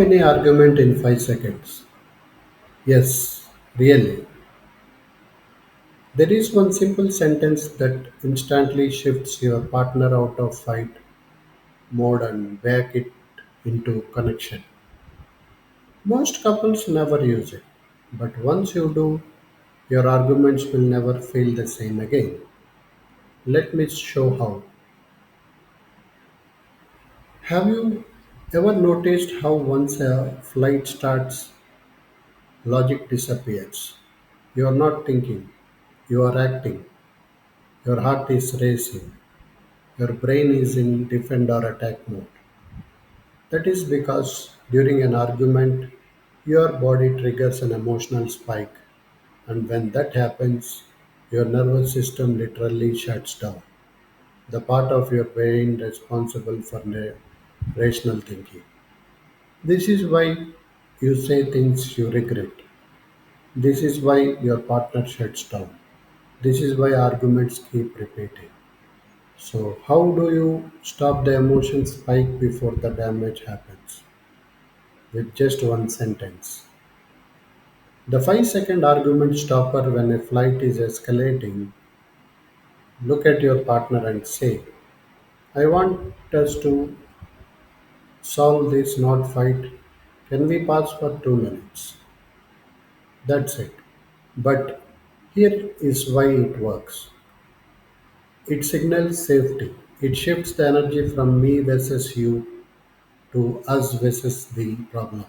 mini argument in 5 seconds. Yes, really. There is one simple sentence that instantly shifts your partner out of fight mode and back it into connection. Most couples never use it, but once you do, your arguments will never feel the same again. Let me show how. Have you ever noticed how once a flight starts, logic disappears? You are not thinking, you are acting. Your heart is racing. Your brain is in defend or attack mode. That is because during an argument, your body triggers an emotional spike, and when that happens, your nervous system literally shuts down. The part of your brain responsible for rational thinking. This is why you say things you regret. This is why your partner shuts down. This is why arguments keep repeating. So, how do you stop the emotion spike before the damage happens? With just one sentence. The 5-second argument stopper when a flight is escalating, look at your partner and say, I want us to solve this, not fight. Can we pause for 2 minutes? That's it. But here is why it works. It signals safety. It shifts the energy from me versus you to us versus the problem.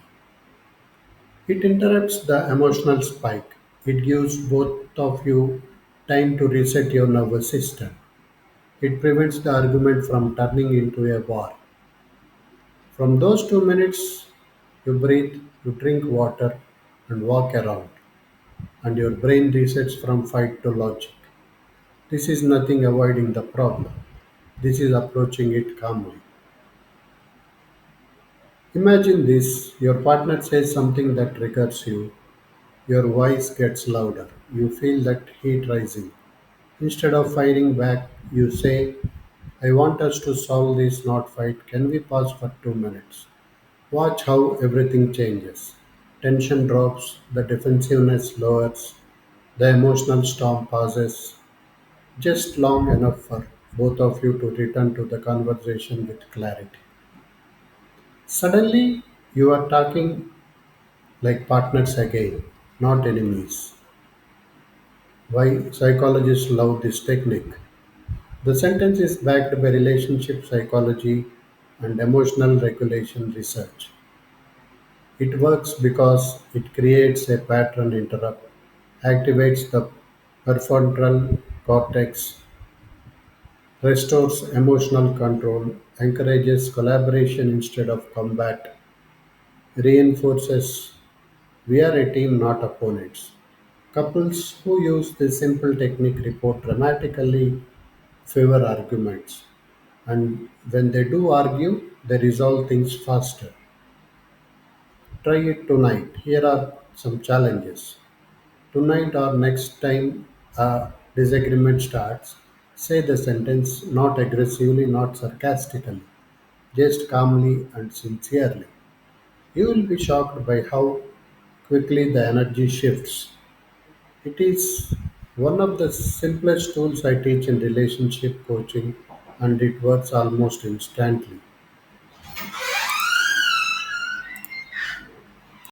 It interrupts the emotional spike. It gives both of you time to reset your nervous system. It prevents the argument from turning into a war. From those 2 minutes, you breathe, you drink water, and walk around, and your brain resets from fight to logic. This is nothing avoiding the problem. This is approaching it calmly. Imagine this, your partner says something that triggers you. Your voice gets louder. You feel that heat rising. Instead of firing back, you say, I want us to solve this, not fight. Can we pause for 2 minutes? Watch how everything changes. Tension drops, the defensiveness lowers, the emotional storm passes, just long enough for both of you to return to the conversation with clarity. Suddenly, you are talking like partners again, not enemies. Why psychologists love this technique? The sentence is backed by relationship psychology and emotional regulation research. It works because it creates a pattern interrupt, activates the prefrontal cortex, restores emotional control, encourages collaboration instead of combat, reinforces we are a team, not opponents. Couples who use this simple technique report dramatically fewer arguments, and when they do argue, they resolve things faster. Try it tonight. Here are some challenges. Tonight or next time a disagreement starts, say the sentence not aggressively, not sarcastically, just calmly and sincerely. You will be shocked by how quickly the energy shifts. It is one of the simplest tools I teach in relationship coaching, and it works almost instantly.